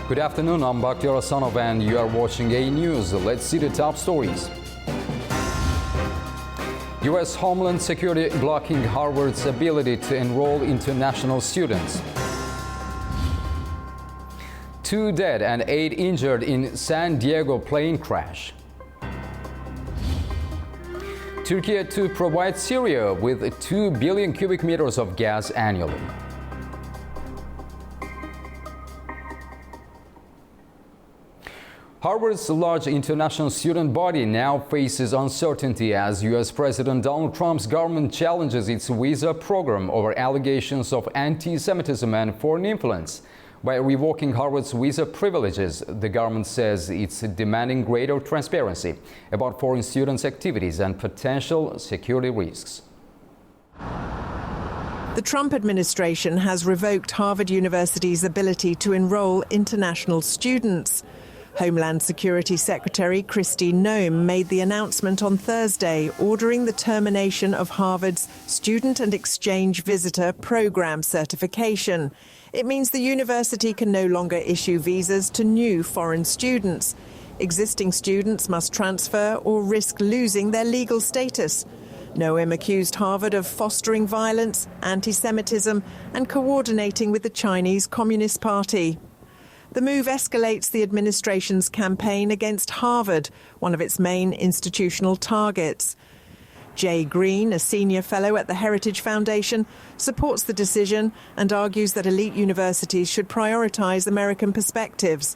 Good afternoon, I'm Bakhtiar Asanov and you are watching AnewZ. Let's see the top stories. U.S. Homeland Security blocking Harvard's ability to enroll international students. 2 dead and 8 injured in San Diego plane crash. Turkey to provide Syria with 2 billion cubic meters of gas annually. Harvard's large international student body now faces uncertainty as U.S. President Donald Trump's government challenges its visa program over allegations of anti-Semitism and foreign influence. By revoking Harvard's visa privileges, the government says it's demanding greater transparency about foreign students' activities and potential security risks. The Trump administration has revoked Harvard University's ability to enroll international students. Homeland Security Secretary Kristi Noem made the announcement on Thursday, ordering the termination of Harvard's Student and Exchange Visitor Program certification. It means the university can no longer issue visas to new foreign students. Existing students must transfer or risk losing their legal status. Noem accused Harvard of fostering violence, anti-Semitism and coordinating with the Chinese Communist Party. The move escalates the administration's campaign against Harvard, one of its main institutional targets. Jay Green, a senior fellow at the Heritage Foundation, supports the decision and argues that elite universities should prioritize American perspectives.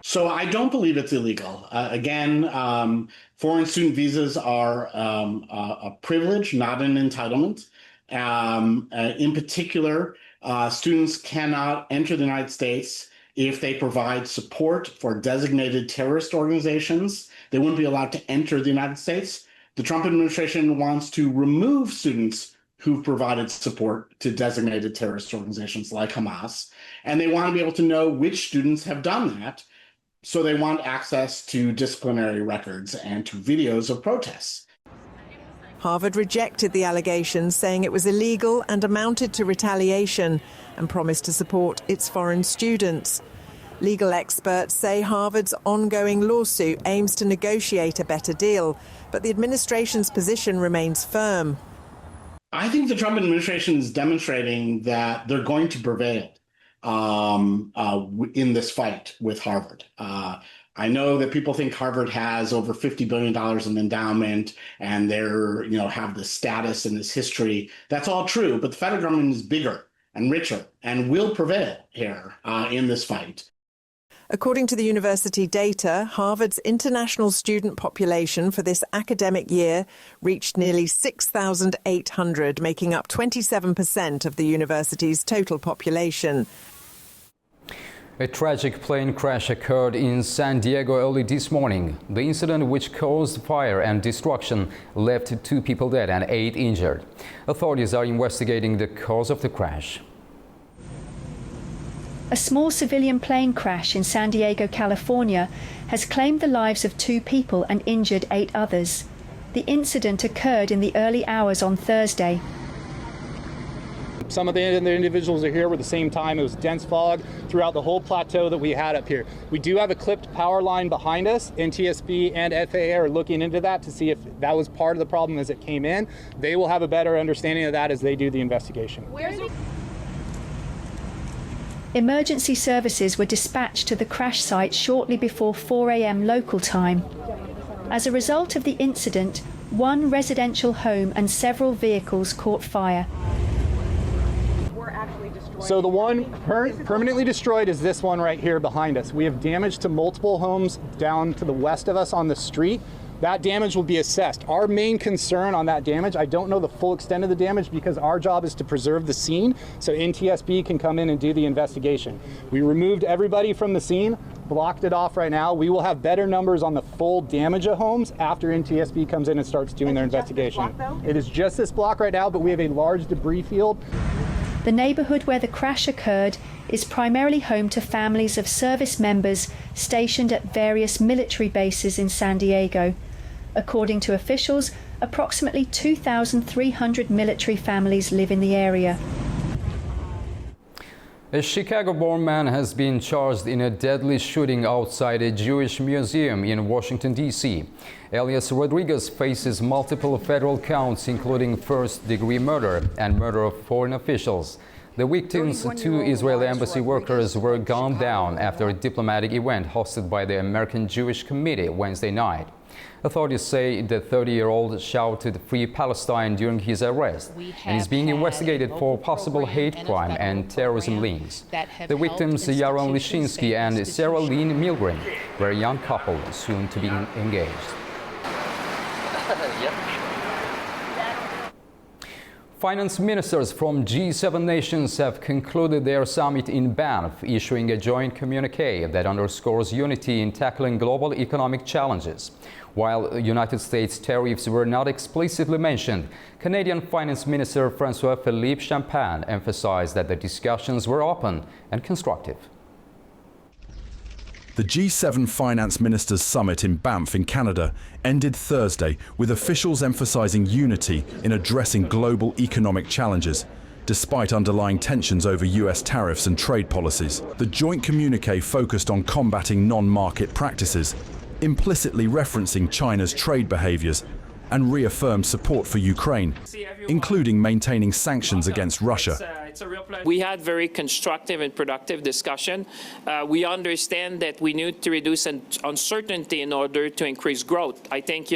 So I don't believe it's illegal. Foreign student visas are a privilege, not an entitlement. In particular, students cannot enter the United States if they provide support for designated terrorist organizations. They wouldn't be allowed to enter the United States. The Trump administration wants to remove students who've provided support to designated terrorist organizations like Hamas, and they want to be able to know which students have done that. So they want access to disciplinary records and to videos of protests. Harvard rejected the allegations, saying it was illegal and amounted to retaliation, and promised to support its foreign students. Legal experts say Harvard's ongoing lawsuit aims to negotiate a better deal, but the administration's position remains firm. I think the Trump administration is demonstrating that they're going to prevail in this fight with Harvard. I know that people think Harvard has over $50 billion in endowment and they're, have this status and this history. That's all true, but the federal government is bigger and richer and will prevail here in this fight. According to the university data, Harvard's international student population for this academic year reached nearly 6,800, making up 27% of the university's total population. A tragic plane crash occurred in San Diego early this morning. The incident, which caused fire and destruction, left 2 people dead and 8 injured. Authorities are investigating the cause of the crash. A small civilian plane crash in San Diego, California, has claimed the lives of 2 people and injured 8 others. The incident occurred in the early hours on Thursday. Some of the individuals are here at the same time. It was dense fog throughout the whole plateau that we had up here. We do have a clipped power line behind us. NTSB and FAA are looking into that to see if that was part of the problem as it came in. They will have a better understanding of that as they do the investigation. Emergency services were dispatched to the crash site shortly before 4 a.m. local time. As a result of the incident, 1 residential home and several vehicles caught fire. So the one permanently destroyed is this one right here behind us. We have damage to multiple homes down to the west of us on the street. That damage will be assessed. Our main concern on that damage, I don't know the full extent of the damage because our job is to preserve the scene so NTSB can come in and do the investigation. We removed everybody from the scene, blocked it off right now. We will have better numbers on the full damage of homes after NTSB comes in and starts doing their investigation. It is just this block right now, but we have a large debris field. The neighborhood where the crash occurred is primarily home to families of service members stationed at various military bases in San Diego. According to officials, approximately 2,300 military families live in the area. A Chicago-born man has been charged in a deadly shooting outside a Jewish museum in Washington, D.C. Elias Rodriguez faces multiple federal counts, including first-degree murder and murder of foreign officials. The victims, two Israeli embassy workers, were gunned down after a diplomatic event hosted by the American Jewish Committee Wednesday night. Authorities say the 30-year-old shouted "Free Palestine" during his arrest and is being investigated for possible hate crime and terrorism links. The victims, Yaron Lishinsky and Sarah Lynn Milgren, were a young couple soon to be engaged. Finance ministers from G7 nations have concluded their summit in Banff, issuing a joint communique that underscores unity in tackling global economic challenges. While United States tariffs were not explicitly mentioned, Canadian Finance Minister François-Philippe Champagne emphasized that the discussions were open and constructive. The G7 Finance Ministers Summit in Banff in Canada ended Thursday with officials emphasizing unity in addressing global economic challenges, despite underlying tensions over US tariffs and trade policies. The joint communique focused on combating non-market practices, implicitly referencing China's trade behaviors, and reaffirmed support for Ukraine, including maintaining sanctions against Russia. We had very constructive and productive discussion. We understand that we need to reduce uncertainty in order to increase growth. I think,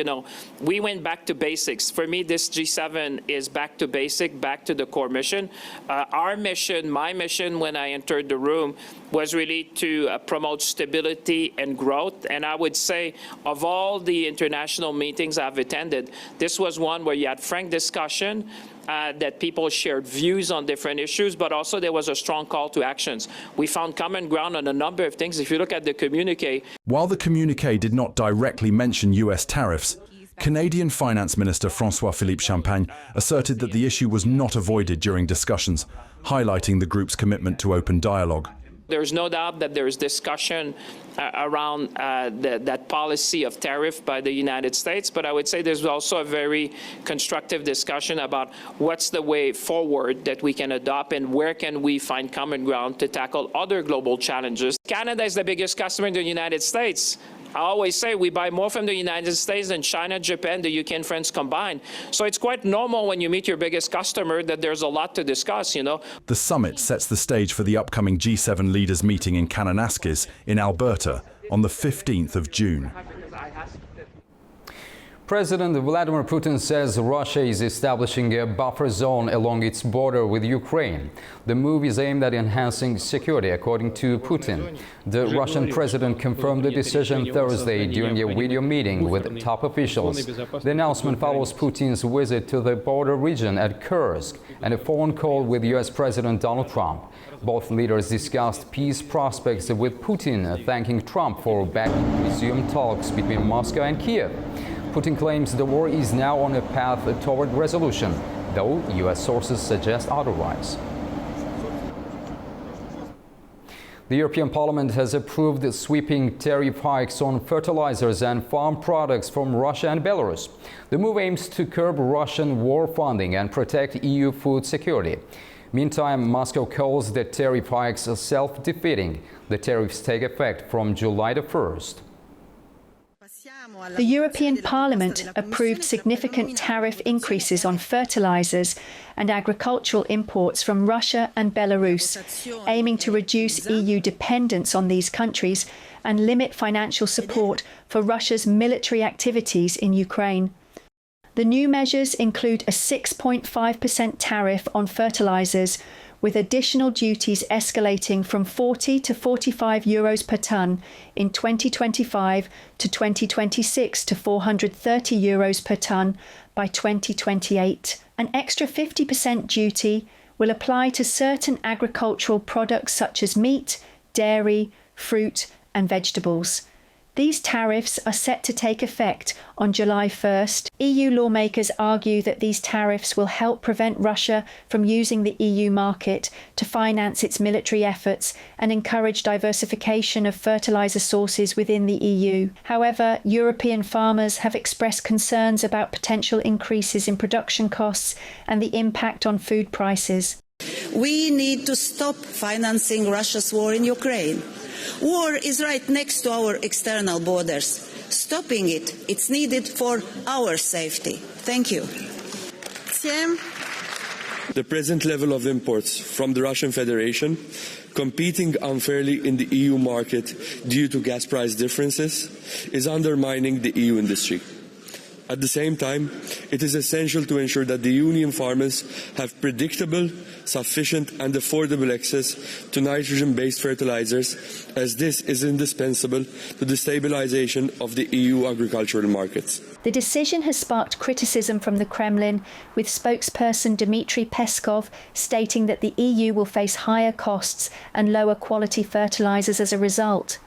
we went back to basics. For me, this G7 is back to basic, back to the core mission. Our mission, my mission when I entered the room, was really to promote stability and growth. And I would say of all the international meetings I've attended, this was one where you had frank discussion, that people shared views on different issues, but also there was a strong call to actions. We found common ground on a number of things. If you look at the communique. While the communique did not directly mention US tariffs, Canadian Finance Minister François-Philippe Champagne asserted that the issue was not avoided during discussions, highlighting the group's commitment to open dialogue. There's no doubt that there's discussion around that policy of tariff by the United States, but I would say there's also a very constructive discussion about what's the way forward that we can adopt and where can we find common ground to tackle other global challenges. Canada is the biggest customer in the United States. I always say we buy more from the United States than China, Japan, the UK, and France combined. So it's quite normal when you meet your biggest customer that there's a lot to discuss, The summit sets the stage for the upcoming G7 leaders meeting in Kananaskis in Alberta on the 15th of June. President Vladimir Putin says Russia is establishing a buffer zone along its border with Ukraine. The move is aimed at enhancing security, according to Putin. The Russian president confirmed the decision Thursday during a video meeting with top officials. The announcement follows Putin's visit to the border region at Kursk and a phone call with US President Donald Trump. Both leaders discussed peace prospects, with Putin thanking Trump for backing resumed talks between Moscow and Kiev. Putin claims the war is now on a path toward resolution, though US sources suggest otherwise. The European Parliament has approved sweeping tariff hikes on fertilizers and farm products from Russia and Belarus. The move aims to curb Russian war funding and protect EU food security. Meantime, Moscow calls the tariff hikes self-defeating. The tariffs take effect from July the 1st. The European Parliament approved significant tariff increases on fertilizers and agricultural imports from Russia and Belarus, aiming to reduce EU dependence on these countries and limit financial support for Russia's military activities in Ukraine. The new measures include a 6.5% tariff on fertilizers, with additional duties escalating from 40 to 45 euros per tonne in 2025 to 2026 to 430 euros per tonne by 2028. An extra 50% duty will apply to certain agricultural products such as meat, dairy, fruit and vegetables. These tariffs are set to take effect on July 1st. EU lawmakers argue that these tariffs will help prevent Russia from using the EU market to finance its military efforts and encourage diversification of fertilizer sources within the EU. However, European farmers have expressed concerns about potential increases in production costs and the impact on food prices. We need to stop financing Russia's war in Ukraine. War is right next to our external borders. Stopping it, it's needed for our safety. Thank you. The present level of imports from the Russian Federation, competing unfairly in the EU market due to gas price differences, is undermining the EU industry. At the same time, it is essential to ensure that the Union farmers have predictable, sufficient and affordable access to nitrogen-based fertilizers, as this is indispensable to the stabilization of the EU agricultural markets. The decision has sparked criticism from the Kremlin, with spokesperson Dmitry Peskov stating that the EU will face higher costs and lower quality fertilizers as a result.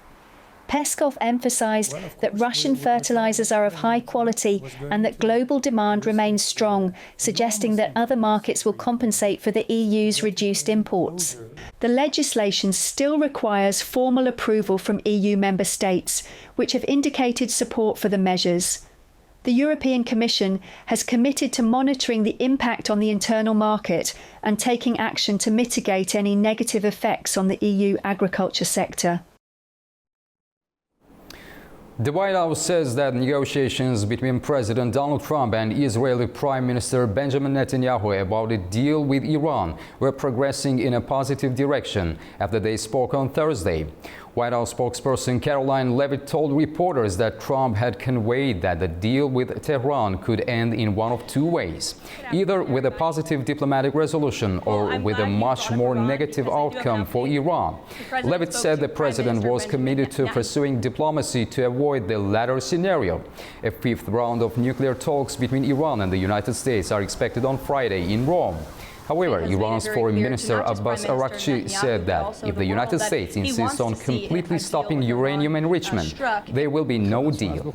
Peskov emphasised that Russian fertilizers are of high quality and that global demand remains strong, suggesting that other markets will compensate for the EU's reduced imports. The legislation still requires formal approval from EU member states, which have indicated support for the measures. The European Commission has committed to monitoring the impact on the internal market and taking action to mitigate any negative effects on the EU agriculture sector. The White House says that negotiations between President Donald Trump and Israeli Prime Minister Benjamin Netanyahu about a deal with Iran were progressing in a positive direction after they spoke on Thursday. White House spokesperson Caroline Leavitt told reporters that Trump had conveyed that the deal with Tehran could end in one of two ways, either with a positive diplomatic resolution or with a much more negative outcome for Iran. Leavitt said the president was committed to pursuing diplomacy to avoid the latter scenario. A fifth round of nuclear talks between Iran and the United States are expected on Friday in Rome. However, Iran's Foreign Minister Abbas Araghchi said that if the United States insists on completely stopping uranium enrichment, there will be no deal.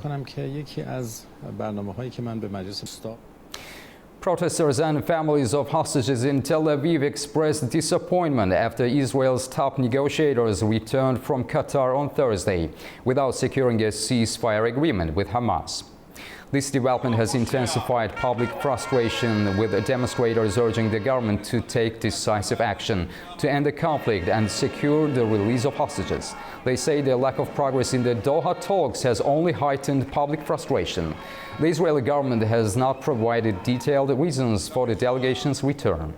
Protesters and families of hostages in Tel Aviv expressed disappointment after Israel's top negotiators returned from Qatar on Thursday without securing a ceasefire agreement with Hamas. This development has intensified public frustration, with demonstrators urging the government to take decisive action to end the conflict and secure the release of hostages. They say the lack of progress in the Doha talks has only heightened public frustration. The Israeli government has not provided detailed reasons for the delegation's return.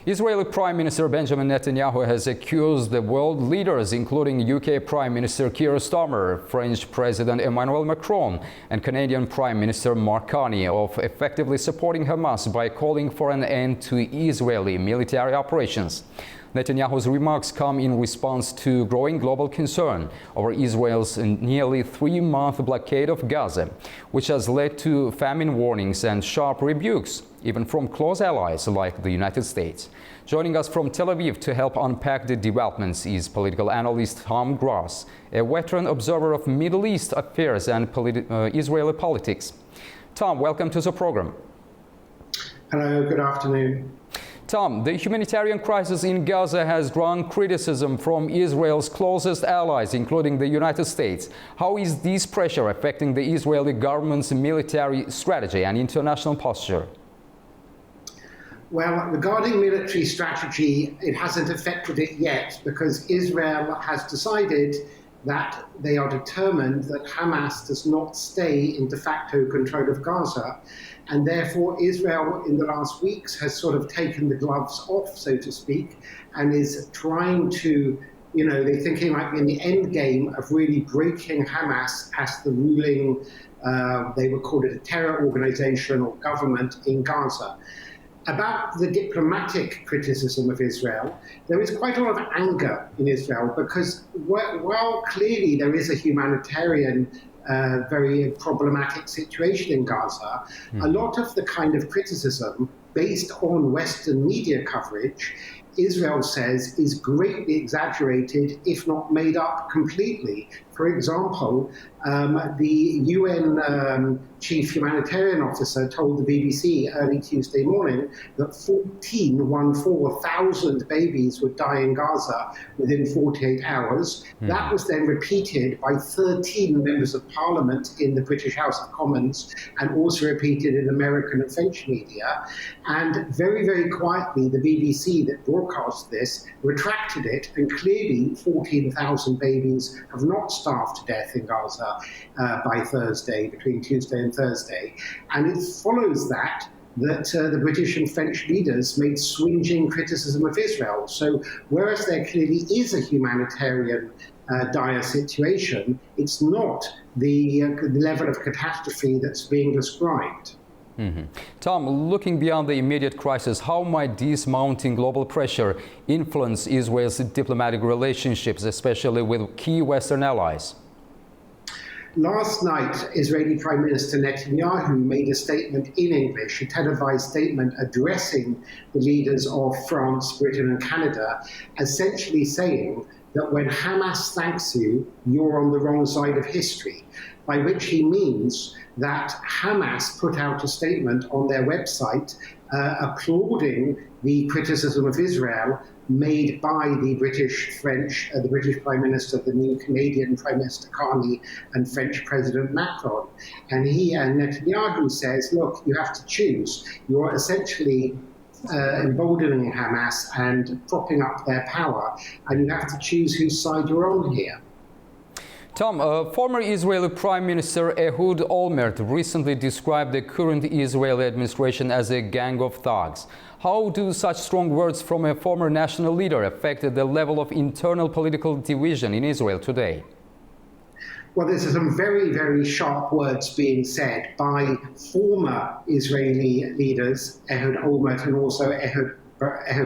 Israeli Prime Minister Benjamin Netanyahu has accused the world leaders, including UK Prime Minister Keir Starmer, French President Emmanuel Macron, and Canadian Prime Minister Mark Carney, of effectively supporting Hamas by calling for an end to Israeli military operations. Netanyahu's remarks come in response to growing global concern over Israel's nearly 3-month blockade of Gaza, which has led to famine warnings and sharp rebukes, even from close allies like the United States. Joining us from Tel Aviv to help unpack the developments is political analyst Tom Gross, a veteran observer of Middle East affairs and Israeli politics. Tom, welcome to the program. Hello, good afternoon. Tom, the humanitarian crisis in Gaza has drawn criticism from Israel's closest allies, including the United States. How is this pressure affecting the Israeli government's military strategy and international posture? Well, regarding military strategy, it hasn't affected it yet because Israel has decided that they are determined that Hamas does not stay in de facto control of Gaza. And therefore, Israel in the last weeks has sort of taken the gloves off, so to speak, and is trying to, they're thinking like in the end game of really breaking Hamas as the ruling, they would call it a terror organization or government in Gaza. About the diplomatic criticism of Israel, there is quite a lot of anger in Israel because while clearly there is a humanitarian very problematic situation in Gaza, a lot of the kind of criticism based on Western media coverage, Israel says, is greatly exaggerated, if not made up completely. For For example, the UN chief humanitarian officer told the BBC early Tuesday morning that 14,000 babies would die in Gaza within 48 hours. That was then repeated by 13 members of parliament in the British House of Commons and also repeated in American and French media. And very, very quietly, the BBC that broadcast this retracted it, and clearly 14,000 babies have not starved to death in Gaza by Thursday, between Tuesday and Thursday. And it follows that the British and French leaders made swingeing criticism of Israel. So whereas there clearly is a humanitarian dire situation, it's not the level of catastrophe that's being described. Tom, looking beyond the immediate crisis, how might this mounting global pressure influence Israel's diplomatic relationships, especially with key Western allies? Last night, Israeli Prime Minister Netanyahu made a statement in English, a televised statement addressing the leaders of France, Britain and Canada, essentially saying that when Hamas thanks you, you're on the wrong side of history, by which he means that Hamas put out a statement on their website applauding the criticism of Israel made by the British Prime Minister, the new Canadian Prime Minister Carney, and French President Macron. And Netanyahu says, look, you have to choose. You're essentially emboldening Hamas and propping up their power, and you have to choose whose side you're on here. Tom, former Israeli Prime Minister Ehud Olmert recently described the current Israeli administration as a gang of thugs. How do such strong words from a former national leader affect the level of internal political division in Israel today? Well, there's some very, very sharp words being said by former Israeli leaders, Ehud Olmert and also Ehud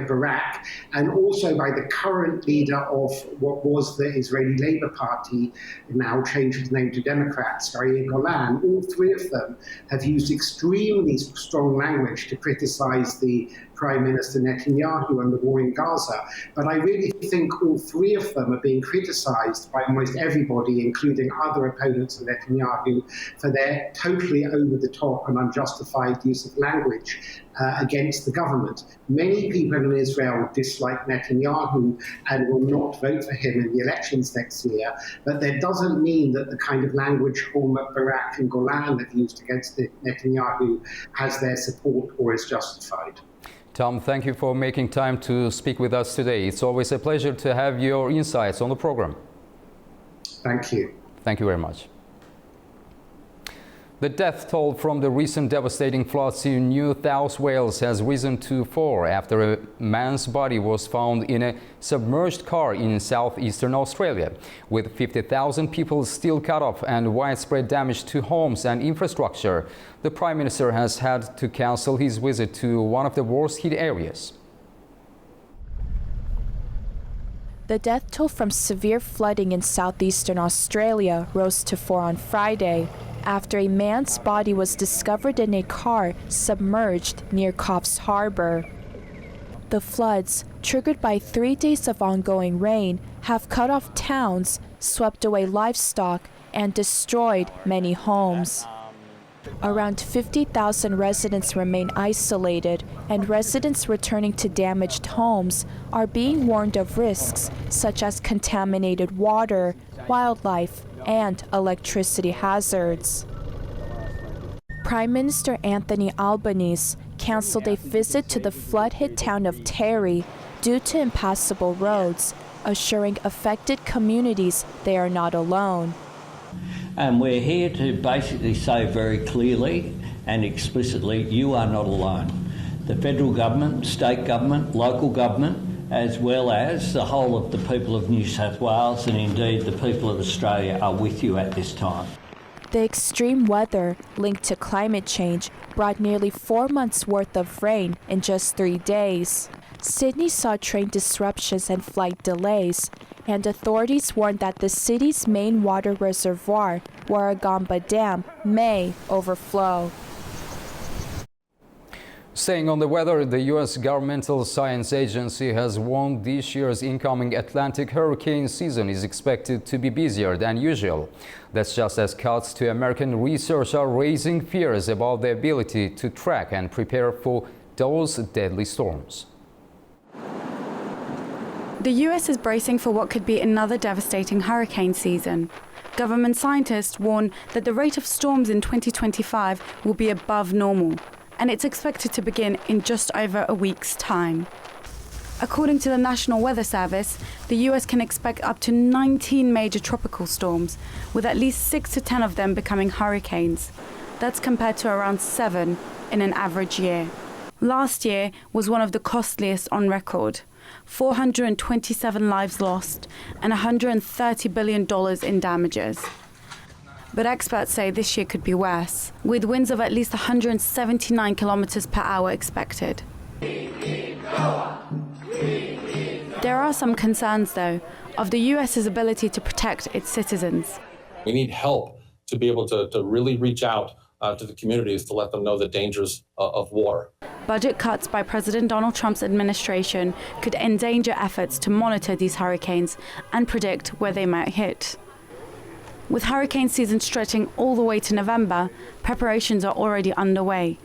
Barak, and also by the current leader of what was the Israeli Labour Party, now changed its name to Democrats, Yair Golan. All three of them have used extremely strong language to criticize the Prime Minister Netanyahu and the war in Gaza. But I really think all three of them are being criticized by almost everybody, including other opponents of Netanyahu, for their totally over-the-top and unjustified use of language against the government. Many people in Israel dislike Netanyahu and will not vote for him in the elections next year, but that doesn't mean that the kind of language Olmert, Barak and Golan have used against Netanyahu has their support or is justified. Tom, thank you for making time to speak with us today. It's always a pleasure to have your insights on the program. Thank you. Thank you very much. The death toll from the recent devastating floods in New South Wales has risen to 4 after a man's body was found in a submerged car in southeastern Australia. With 50,000 people still cut off and widespread damage to homes and infrastructure, the Prime Minister has had to cancel his visit to one of the worst hit areas. The death toll from severe flooding in southeastern Australia rose to 4 on Friday, after a man's body was discovered in a car submerged near Coffs Harbour. The floods, triggered by 3 days of ongoing rain, have cut off towns, swept away livestock, and destroyed many homes. Around 50,000 residents remain isolated, and residents returning to damaged homes are being warned of risks such as contaminated water, wildlife, and electricity hazards. Prime Minister Anthony Albanese cancelled a visit to the flood-hit town of Terry due to impassable roads, assuring affected communities they are not alone. And we're here to basically say very clearly and explicitly, you are not alone. The federal government, state government, local government, as well as the whole of the people of New South Wales and indeed the people of Australia are with you at this time. The extreme weather linked to climate change brought nearly 4 months' worth of rain in just 3 days. Sydney saw train disruptions and flight delays, and authorities warned that the city's main water reservoir, Warragamba Dam, may overflow. Staying on the weather, the U.S. Governmental Science Agency has warned this year's incoming Atlantic hurricane season is expected to be busier than usual. That's just as cuts to American research are raising fears about the ability to track and prepare for those deadly storms. The U.S. is bracing for what could be another devastating hurricane season. Government scientists warn that the rate of storms in 2025 will be above normal, and it's expected to begin in just over a week's time. According to the National Weather Service, the US can expect up to 19 major tropical storms, with at least 6 to 10 of them becoming hurricanes. That's compared to around 7 in an average year. Last year was one of the costliest on record. 427 lives lost and $130 billion in damages. But experts say this year could be worse, with winds of at least 179 kilometers per hour expected. There are some concerns, though, of the US's ability to protect its citizens. We need help to be able to really reach out to the communities to let them know the dangers of war. Budget cuts by President Donald Trump's administration could endanger efforts to monitor these hurricanes and predict where they might hit. With hurricane season stretching all the way to November, preparations are already underway.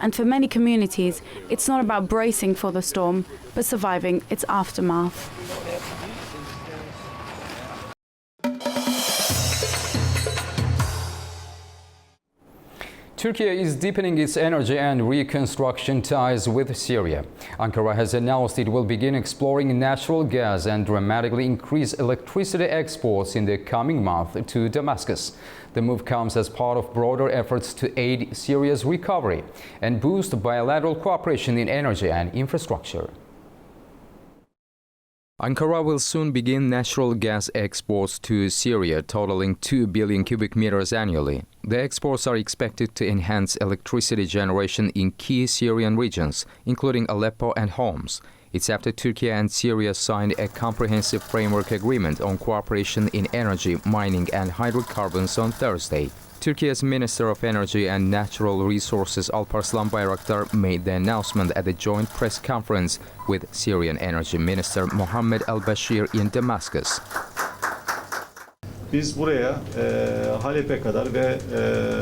And for many communities, it's not about bracing for the storm, but surviving its aftermath. Turkey is deepening its energy and reconstruction ties with Syria. Ankara has announced it will begin exploring natural gas and dramatically increase electricity exports in the coming month to Damascus. The move comes as part of broader efforts to aid Syria's recovery and boost bilateral cooperation in energy and infrastructure. Ankara will soon begin natural gas exports to Syria, totaling 2 billion cubic meters annually. The exports are expected to enhance electricity generation in key Syrian regions, including Aleppo and Homs. It's after Turkey and Syria signed a comprehensive framework agreement on cooperation in energy, mining and hydrocarbons on Thursday. Turkey's Minister of Energy and Natural Resources Alparslan Bayraktar made the announcement at a joint press conference with Syrian Energy Minister Mohammed al-Bashir in Damascus. Biz buraya Halep'e kadar ve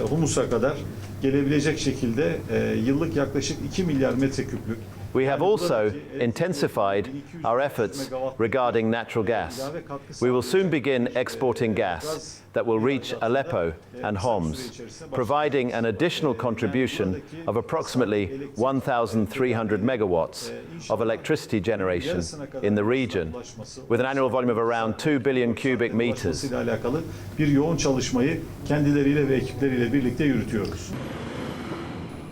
Humus'a kadar gelebilecek şekilde yıllık yaklaşık 2 milyar metreküplük. We have also intensified our efforts regarding natural gas. We will soon begin exporting gas that will reach Aleppo and Homs, providing an additional contribution of approximately 1,300 megawatts of electricity generation in the region, with an annual volume of around 2 billion cubic meters. Bir yoğun çalışmayı kendileriyle ve ekipleriyle birlikte yürütüyoruz.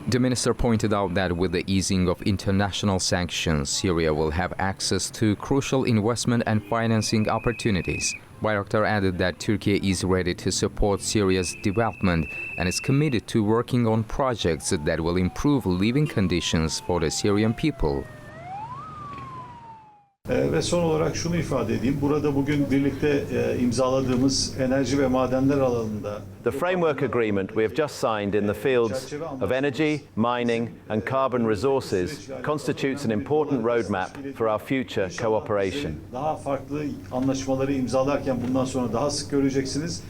The minister pointed out that with the easing of international sanctions, Syria will have access to crucial investment and financing opportunities. Bayraktar added that Turkey is ready to support Syria's development and is committed to working on projects that will improve living conditions for the Syrian people. Ve son olarak şunu ifade edeyim. Burada bugün birlikte imzaladığımız enerji ve madenler alanında The framework agreement we have just signed in the fields of energy, mining and carbon resources constitutes an important roadmap for our future cooperation. Daha farklı anlaşmaları imzalarken bundan sonra daha sık göreceksiniz.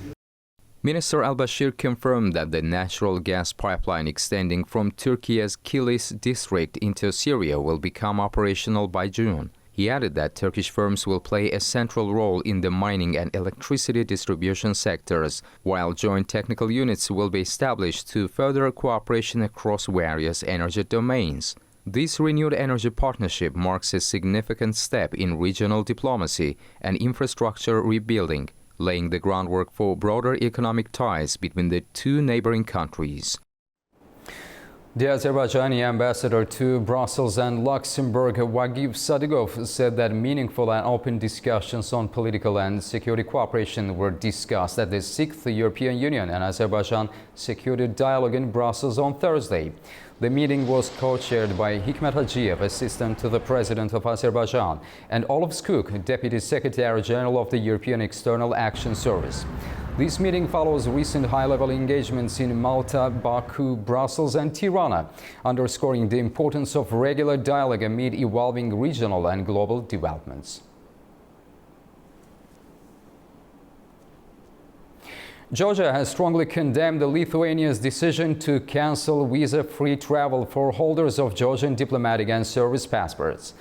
Minister al-Bashir confirmed that the natural gas pipeline extending from Turkey's Kilis district into Syria will become operational by June. He added that Turkish firms will play a central role in the mining and electricity distribution sectors, while joint technical units will be established to further cooperation across various energy domains. This renewed energy partnership marks a significant step in regional diplomacy and infrastructure rebuilding, laying the groundwork for broader economic ties between the two neighboring countries. The Azerbaijani ambassador to Brussels and Luxembourg, Wagif Sadigov, said that meaningful and open discussions on political and security cooperation were discussed at the 6th European Union and Azerbaijan Security Dialogue in Brussels on Thursday. The meeting was co-chaired by Hikmet Hacıyev, assistant to the President of Azerbaijan, and Olaf Skuk, Deputy Secretary General of the European External Action Service. This meeting follows recent high-level engagements in Malta, Baku, Brussels and Tirana, underscoring the importance of regular dialogue amid evolving regional and global developments. Georgia has strongly condemned Lithuania's decision to cancel visa-free travel for holders of Georgian diplomatic and service passports.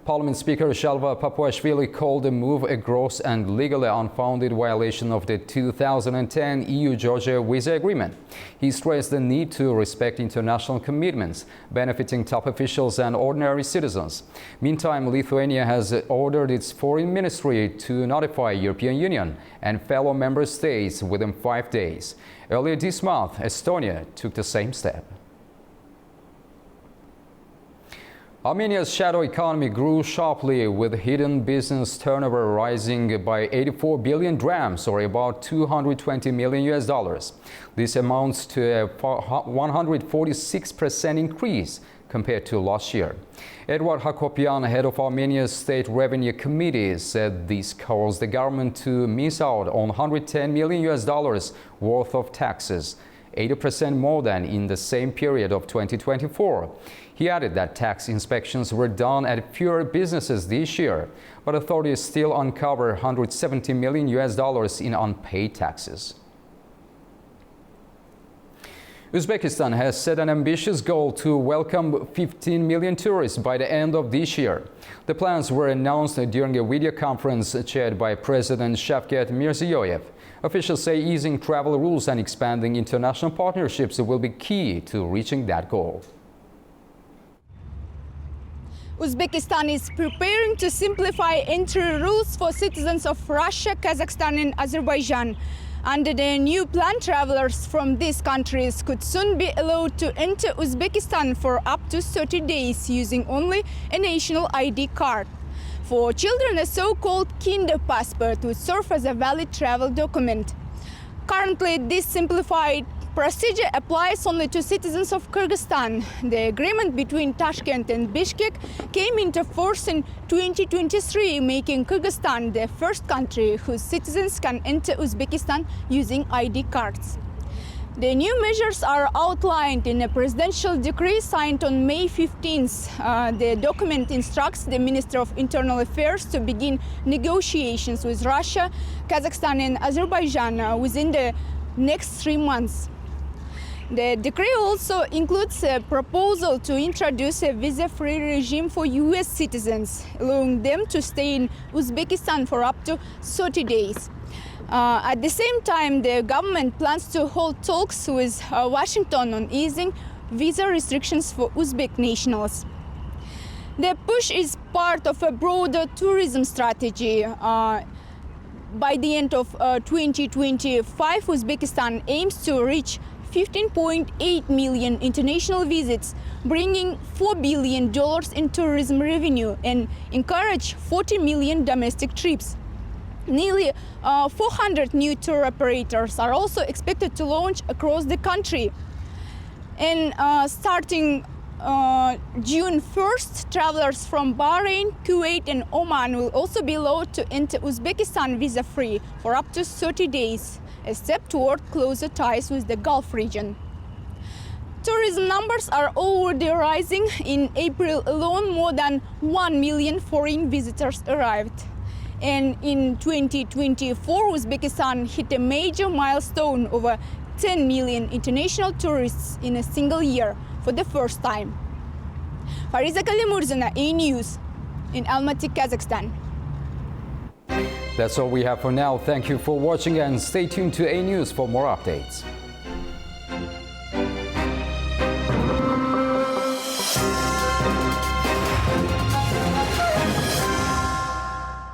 Parliament Speaker Shalva Papuashvili called the move a gross and legally unfounded violation of the 2010 EU-Georgia visa agreement. He stressed the need to respect international commitments, benefiting top officials and ordinary citizens. Meantime, Lithuania has ordered its foreign ministry to notify European Union and fellow member states within 5 days. Earlier this month, Estonia took the same step. Armenia's shadow economy grew sharply, with hidden business turnover rising by 84 billion drams, or about $220 million. This amounts to a 146% increase compared to last year. Edward Hakopian, head of Armenia's State Revenue Committee, said this caused the government to miss out on $110 million worth of taxes, 80% more than in the same period of 2024. He added that tax inspections were done at fewer businesses this year, but authorities still uncover $170 million in unpaid taxes. Uzbekistan has set an ambitious goal to welcome 15 million tourists by the end of this year. The plans were announced during a video conference chaired by President Shavkat Mirziyoyev. Officials say easing travel rules and expanding international partnerships will be key to reaching that goal. Uzbekistan is preparing to simplify entry rules for citizens of Russia, Kazakhstan and Azerbaijan. Under the new plan, travelers from these countries could soon be allowed to enter Uzbekistan for up to 30 days using only a national ID card. For children, a so-called kinder passport would serve as a valid travel document. Currently, this simplified procedure applies only to citizens of Kyrgyzstan. The agreement between Tashkent and Bishkek came into force in 2023, making Kyrgyzstan the first country whose citizens can enter Uzbekistan using ID cards. The new measures are outlined in a presidential decree signed on May 15th. The document instructs the Minister of Internal Affairs to begin negotiations with Russia, Kazakhstan and Azerbaijan within the next 3 months. The decree also includes a proposal to introduce a visa-free regime for US citizens, allowing them to stay in Uzbekistan for up to 30 days. At the same time, the government plans to hold talks with Washington on easing visa restrictions for Uzbek nationals. The push is part of a broader tourism strategy. By the end of 2025, Uzbekistan aims to reach 15.8 million international visits, bringing $4 billion in tourism revenue and encourage 40 million domestic trips. Nearly 400 new tour operators are also expected to launch across the country. And starting June 1st, travelers from Bahrain, Kuwait and Oman will also be allowed to enter Uzbekistan visa-free for up to 30 days, a step toward closer ties with the Gulf region. Tourism numbers are already rising. In April alone, more than 1 million foreign visitors arrived. And in 2024, Uzbekistan hit a major milestone, over 10 million international tourists in a single year for the first time. Fariza Kalimurzina, AnewZ, in Almaty, Kazakhstan. That's all we have for now. Thank you for watching and stay tuned to AnewZ for more updates.